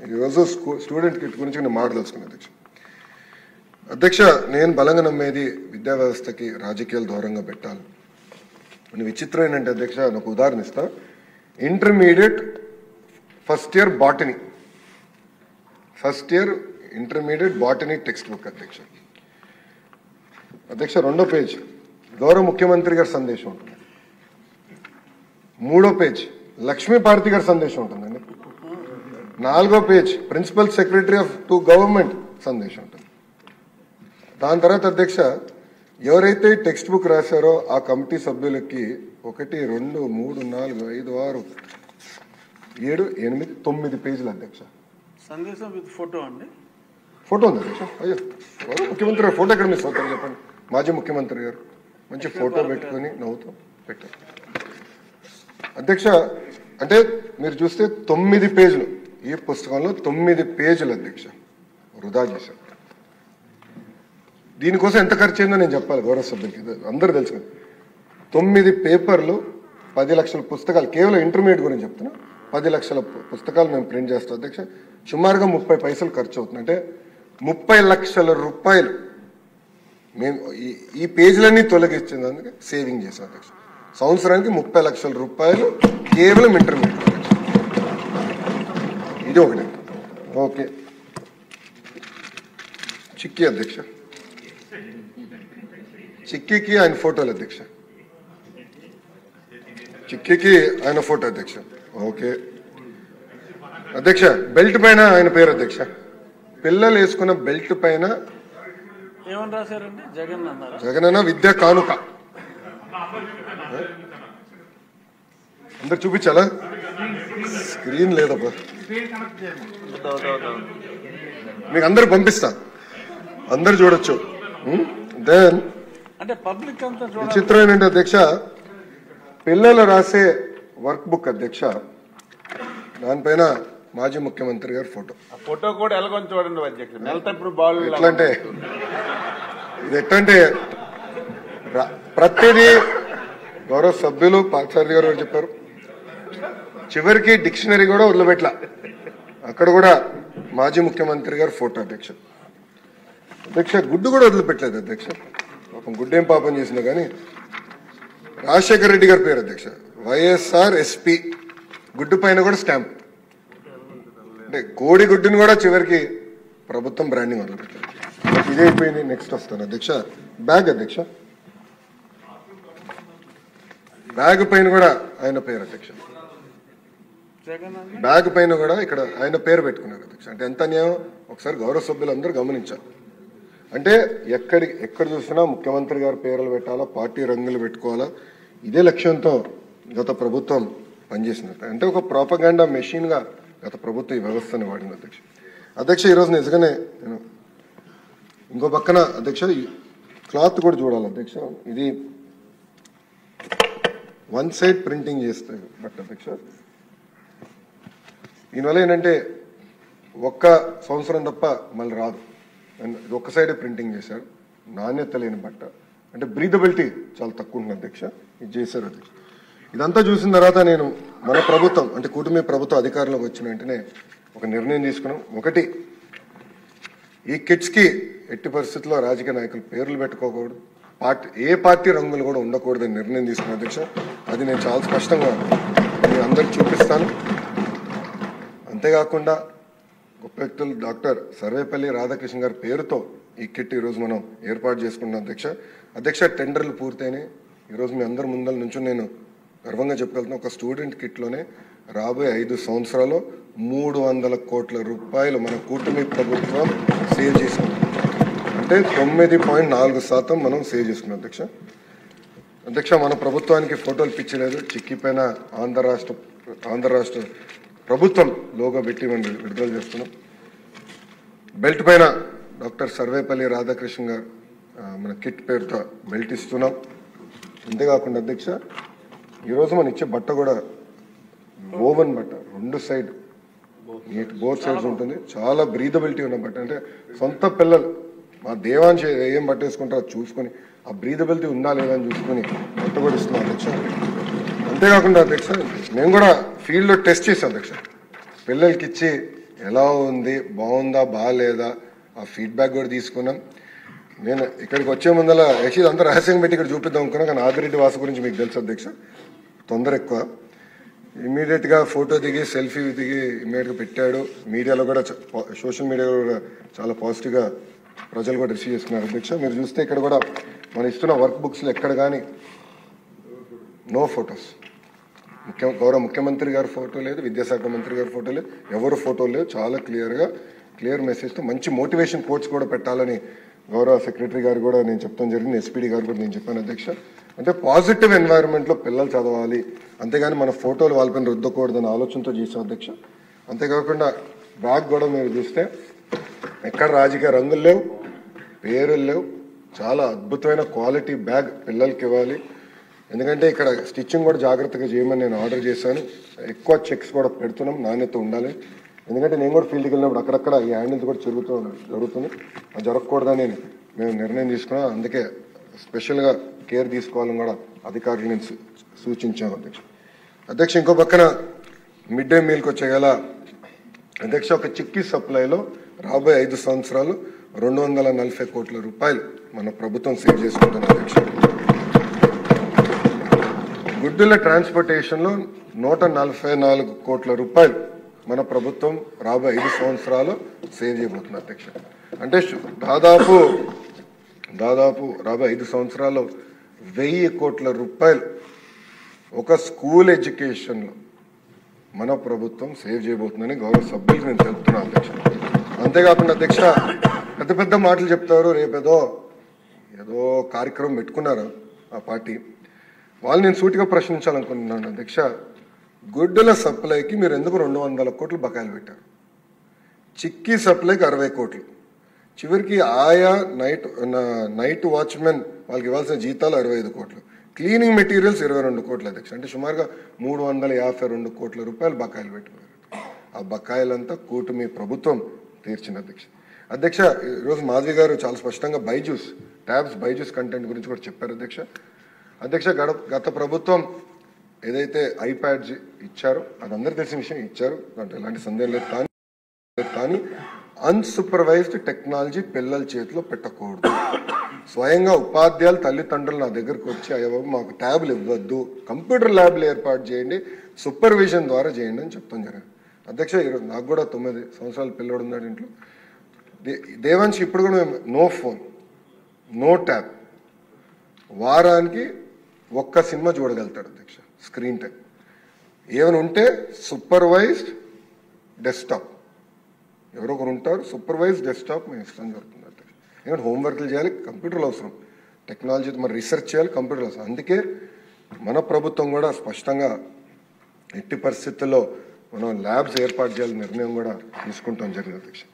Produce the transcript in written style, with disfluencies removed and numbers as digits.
ఈరోజు student kit గురించి నేను మాట్లాడుతున్నాను అధ్యక్ష. అధ్యక్ష, నేను బలంగా నమ్మేది విద్యా వ్యవస్థకి రాజకీయాలు దూరంగా పెట్టాలి. విచిత్రం ఏంటంటే అధ్యక్ష, నాకు ఉదాహరణ ఇస్తా. Intermediate first year intermediate botany text book అధ్యక్ష. అధ్యక్ష, 2వ పేజ్ గౌరవ ముఖ్యమంత్రి గారి సందేశం ఉంటుంది. 3వ పేజ్ లక్ష్మీపార్తి గారి సందేశం ఉంటుందండి. 4వ page principal secretary of to government సందేశం ఉంటుంది. దాని తర్వాత అధ్యక్ష, ఎవరైతే టెక్స్ట్ బుక్ రాశారో ఆ కమిటీ సభ్యులకి 1 2 3 4 5 6 7 8 9 పేజీలు అధ్యక్ష. సందేశం విత్ ఫోటో అండి. ఫోటో ఉంది అధ్యక్ష. అయ్యో, ముఖ్యమంత్రి గారు ఫోటో ఎక్కడ మిస్ అవుతారు చెప్పండి. మాజీ ముఖ్యమంత్రి గారు మంచి ఫోటో పెట్టుకుని నవ్వుతూ పెట్టారు అధ్యక్ష. అంటే మీరు చూస్తే 9 పేజీలు, ఈ పుస్తకంలో 9 పేజీలు అధ్యక్ష వృధా చేశారు. దీనికోసం ఎంత ఖర్చు అయిందో నేను చెప్పాలి గౌరవ సభ్యులకి, అందరూ తెలుసు కదా. 9 పేపర్లు, 10 లక్షల పుస్తకాలు, కేవలం ఇంటర్మీడియట్ గురించి చెప్తున్నా. 10 లక్షల పుస్తకాలు మేము ప్రింట్ చేస్తాం అధ్యక్ష. సుమారుగా 30 పైసలు ఖర్చు అవుతుంది. అంటే 30 లక్షల రూపాయలు మేము ఈ పేజీలన్నీ తొలగించేందుకు సేవింగ్ చేసాం అధ్యక్ష. సంవత్సరానికి 30 లక్షల రూపాయలు కేవలం ఇంటర్మీడియట్ అధ్యక్ష. ఇది ఒకటి. ఓకే, చిక్కీ అధ్యక్ష. చిక్కీకి ఆయన ఫోటోలు అధ్యక్ష. చిక్కీకి ఆయన ఫోటో అధ్యక్ష. ఓకే అధ్యక్ష, బెల్ట్ పైన ఆయన పేరు అధ్యక్ష. పిల్లలు వేసుకున్న బెల్ట్ పైన ఏమని రాశారండి? జగన్ అన్నారా? జగనన్న విద్యా కానుక. అందరు చూపించాలా? స్క్రీన్ లేదబ్బా, మీకు అందరు పంపిస్తా, అందరు చూడొచ్చు. దెన్ అంటే పబ్లిక్ అంతా విచిత్రం ఏంటంటే అధ్యక్ష, పిల్లలు రాసే వర్క్ బుక్ అధ్యక్ష, దానిపైన మాజీ ముఖ్యమంత్రి గారి ఫోటో. ఫోటో కూడా ఎలాగొని చూడండి అధ్యక్ష. నెలతప్పుడు బాల్ ఎట్లంటే ఇది ఎట్లంటే ప్రతిదీ గౌరవ సభ్యులు పార్థసారథి గారు చెప్పారు. చివరికి డిక్షనరీ కూడా వదిలిపెట్ల, అక్కడ కూడా మాజీ ముఖ్యమంత్రి గారి ఫోటో అధ్యక్ష. అధ్యక్ష, గుడ్డు కూడా వదిలిపెట్టలేదు అధ్యక్ష. పాపం గుడ్డు ఏం పాపం చేసినా కానీ రాజశేఖర రెడ్డి గారి పేరు అధ్యక్ష. వైఎస్ఆర్ ఎస్పీ గుడ్డు పైన కూడా స్టాంప్. అంటే కోడి గుడ్డుని కూడా చివరికి ప్రభుత్వం బ్రాండింగ్ వదిలిపెట్టారు. ఇదే అయిపోయింది. నెక్స్ట్ వస్తాను అధ్యక్ష. బ్యాగ్ అధ్యక్ష, బ్యాగ్ పైన కూడా ఆయన పేరు అధ్యక్ష. బ్యాగ్ పైన కూడా ఇక్కడ ఆయన పేరు పెట్టుకున్నారు అధ్యక్ష. అంటే ఎంత అన్యాయం ఒకసారి గౌరవ సభ్యులందరూ గమనించాలి. అంటే ఎక్కడ చూసినా ముఖ్యమంత్రి గారి పేర్లు పెట్టాలా, పార్టీ రంగులు పెట్టుకోవాలా, ఇదే లక్ష్యంతో గత ప్రభుత్వం పనిచేసినట్టు. అంటే ఒక ప్రోపగాండా మెషిన్ గా గత ప్రభుత్వం ఈ వ్యవస్థని వాడింది అధ్యక్ష. అధ్యక్ష, ఈరోజు నిజంగానే నేను ఇంకో పక్కన అధ్యక్ష క్లాత్ కూడా చూడాలి అధ్యక్ష. ఇది 1 సైడ్ ప్రింటింగ్ చేస్తే బట్ అధ్యక్ష, దీనివల్ల ఏంటంటే ఒక్క సంవత్సరం తప్ప మళ్ళీ రాదు. ఇది ఒక్క సైడే ప్రింటింగ్ చేశారు. నాణ్యత లేని బట్ట, అంటే బ్రీదబిలిటీ చాలా తక్కువ ఉంటుంది అధ్యక్ష. ఇది చేశారు అధ్యక్ష. ఇదంతా చూసిన తర్వాత నేను మన ప్రభుత్వం అంటే కూటమి ప్రభుత్వం అధికారంలోకి వచ్చిన వెంటనే ఒక నిర్ణయం తీసుకున్నాం. ఒకటి, ఈ కిట్స్ కి ఎట్టి పరిస్థితుల్లో రాజకీయ నాయకులు పేర్లు పెట్టుకోకూడదు, ఏ పార్టీ రంగులు కూడా ఉండకూడదని నిర్ణయం తీసుకున్నాను అధ్యక్ష. అది నేను చాలా స్పష్టంగా మీ అందరికి చూపిస్తాను. అంతేకాకుండా గొప్ప వ్యక్తులు డాక్టర్ సర్వేపల్లి రాధాకృష్ణ గారి పేరుతో ఈ కిట్ ఈరోజు మనం ఏర్పాటు చేసుకున్నాం అధ్యక్ష. అధ్యక్ష, టెండర్లు పూర్తయినాయి. ఈరోజు మీ అందరి ముందల నుంచి నేను గర్వంగా చెప్పగలుగుతున్నా, ఒక స్టూడెంట్ కిట్లోనే రాబోయే 5 సంవత్సరాల్లో 300 కోట్ల రూపాయలు మన కూటమి ప్రభుత్వం సేవ్ చేసుకున్నాం. అంటే 9.4% మనం సేవ్ చేసుకున్నాం అధ్యక్ష. అధ్యక్ష, మన ప్రభుత్వానికి ఫోటోలు పిచ్చలేదు. చిక్కీ పైన ఆంధ్ర రాష్ట్ర ప్రభుత్వం లోగో పెట్టి మనం విడుదల చేస్తున్నాం. బెల్ట్ పైన డాక్టర్ సర్వేపల్లి రాధాకృష్ణ గారు మన కిట్ పేరుతో బెల్ట్ ఇస్తున్నాం. అంతేకాకుండా అధ్యక్ష, ఈరోజు మనం ఇచ్చే బట్ట కూడా ఓవెన్ బట్ట, 2 సైడ్ నీట్ బోత్ సైడ్స్ ఉంటుంది. చాలా బ్రీదబిలిటీ ఉన్న బట్ట. అంటే సొంత పిల్లలు మా దేవాంశ ఏం బట్ట వేసుకుంటారో చూసుకొని ఆ బ్రీదబిలిటీ ఉందా లేదా అని చూసుకొని బట్ట కూడా ఇస్తున్నాం అధ్యక్ష. అంతేకాకుండా అధ్యక్ష, మేము కూడా ఫీల్డ్లో టెస్ట్ చేసాం అధ్యక్ష. పిల్లలకి ఇచ్చి ఎలా ఉంది, బాగుందా బాగాలేదా, ఆ ఫీడ్బ్యాక్ కూడా తీసుకున్నాం. నేను ఇక్కడికి వచ్చే ముందర యాక్చువల్లీ అంతా రహస్యంగా పెట్టి ఇక్కడ చూపిద్దాం అనుకున్నా, కానీ ఆదిరెడ్డి వాసు గురించి మీకు తెలుసు అధ్యక్ష, తొందర ఎక్కువ. ఇమీడియట్గా ఫోటో దిగి సెల్ఫీ దిగి ఇమీడియట్గా పెట్టాడు. మీడియాలో కూడా సోషల్ మీడియాలో కూడా చాలా పాజిటివ్గా ప్రజలు కూడా రిసీవ్ చేసుకున్నారు అధ్యక్ష. మీరు చూస్తే ఇక్కడ కూడా మనం ఇస్తున్న వర్క్ బుక్స్లో ఎక్కడ కానీ నో ఫొటోస్, గౌరవ ముఖ్యమంత్రి గారి ఫోటో లేదు, విద్యాశాఖ మంత్రి గారి ఫోటో లేదు, ఎవరు ఫోటో లేదు. చాలా క్లియర్ మెసేజ్తో మంచి మోటివేషన్ కోట్స్ కూడా పెట్టాలని గౌరవ సెక్రటరీ గారు కూడా నేను చెప్తాను జరిగింది, ఎస్పీడీ గారు కూడా నేను చెప్పాను అధ్యక్ష. అంటే పాజిటివ్ ఎన్వైరన్మెంట్లో పిల్లలు చదవాలి, అంతేగాని మన ఫోటోలు వాళ్ళపైన రుద్దకూడదని ఆలోచనతో చేసాం అధ్యక్ష. అంతేకాకుండా బ్యాగ్ కూడా మీరు చూస్తే ఎక్కడ రాజకీయ రంగులు లేవు, పేరులు లేవు, చాలా అద్భుతమైన క్వాలిటీ బ్యాగ్ పిల్లలకి ఇవ్వాలి. ఎందుకంటే ఇక్కడ స్టిచ్చింగ్ కూడా జాగ్రత్తగా చేయమని నేను ఆర్డర్ చేశాను. ఎక్కువ చెక్స్ కూడా పెడుతున్నాం, నాణ్యత ఉండాలి. ఎందుకంటే నేను కూడా ఫీల్డ్కి వెళ్ళినప్పుడు అక్కడక్కడ ఈ హ్యాండిల్స్ కూడా జరుగుతుంది, అది జరగకూడదని మేము నిర్ణయం తీసుకున్నాం. అందుకే స్పెషల్గా కేర్ తీసుకోవాలని కూడా అధికారులు నేను సూచించాము అధ్యక్ష. ఇంకో పక్కన మిడ్ డే మీల్కి వచ్చేగల అధ్యక్ష, ఒక చిక్కీ సప్లైలో రాబోయే 5 సంవత్సరాలు 240 కోట్ల రూపాయలు మన ప్రభుత్వం సేవ్ చేసుకుంటుంది అధ్యక్ష. గుడ్డుల ట్రాన్స్పోర్టేషన్లో 144 కోట్ల రూపాయలు మన ప్రభుత్వం రాబోయే 5 సంవత్సరాలు సేవ్ చేయబోతుంది అధ్యక్ష. అంటే దాదాపు రాబోయే 5 సంవత్సరాల్లో 1000 కోట్ల రూపాయలు ఒక స్కూల్ ఎడ్యుకేషన్లో మన ప్రభుత్వం సేవ్ చేయబోతుందని గౌరవ సభ్యులకు నేను తెలుపుతున్నాను అధ్యక్ష. అంతేకాకుండా అధ్యక్ష, పెద్ద మాటలు చెప్తారు, రేపేదో కార్యక్రమం పెట్టుకున్నారు ఆ పార్టీ వాళ్ళు. నేను సూటిగా ప్రశ్నించాలనుకుంటున్నాను అధ్యక్ష, గుడ్డల సప్లైకి మీరు ఎందుకు 200 కోట్లు బకాయిలు పెట్టారు? చిక్కీ సప్లైకి 60 కోట్లు, చివరికి ఆయా నైట్ వాచ్మెన్ వాళ్ళకి ఇవ్వాల్సిన జీతాలు 65 కోట్లు, క్లీనింగ్ మెటీరియల్స్ 22 కోట్లు అధ్యక్ష. అంటే సుమారుగా 352 కోట్ల రూపాయలు బకాయిలు పెట్టుకున్నారు. ఆ బకాయిలంతా కూటమి ప్రభుత్వం తీర్చిన అధ్యక్ష. ఈరోజు మాధవి గారు చాలా స్పష్టంగా బైజూస్ కంటెంట్ గురించి కూడా చెప్పారు అధ్యక్ష. గత ప్రభుత్వం ఏదైతే ఐప్యాడ్స్ ఇచ్చారో అది అందరికీ తెలిసిన విషయం, ఇచ్చారు, దాంట్లో ఎలాంటి సందేహం లేదు. కానీ అన్సూపర్వైజ్డ్ టెక్నాలజీ పిల్లల చేతిలో పెట్టకూడదు. స్వయంగా ఉపాధ్యాయులు తల్లిదండ్రులు నా దగ్గరకు వచ్చి అయ్యా మాకు ట్యాబ్లు ఇవ్వద్దు, కంప్యూటర్ ల్యాబ్లు ఏర్పాటు చేయండి, సూపర్విజన్ ద్వారా చేయండి అని చెప్తాం జరిగింది అధ్యక్ష. ఈరోజు నాకు కూడా 9 సంవత్సరాల పిల్లడు ఉన్నాడు ఇంట్లో. దేవాంశ్ ఇప్పుడు కూడా మేము నో ఫోన్, నో ట్యాబ్, వారానికి 1 సినిమా చూడగలుగుతాడు అధ్యక్ష. స్క్రీన్ టైం ఏమైనా ఉంటే సూపర్వైజ్డ్ డెస్క్టాప్, ఎవరో ఒకరు ఉంటారు, సూపర్వైజ్డ్ డెస్క్టాప్ మేము ఇష్టం జరుగుతుంది అధ్యక్ష. ఎందుకంటే హోంవర్క్లు చేయాలి, కంప్యూటర్లు అవసరం, టెక్నాలజీ మరి రీసెర్చ్ చేయాలి, కంప్యూటర్లు అవసరం. అందుకే మన ప్రభుత్వం కూడా స్పష్టంగా ఎట్టి పరిస్థితుల్లో మనం ల్యాబ్స్ ఏర్పాటు చేయాలని నిర్ణయం కూడా తీసుకుంటాం జరిగింది అధ్యక్ష.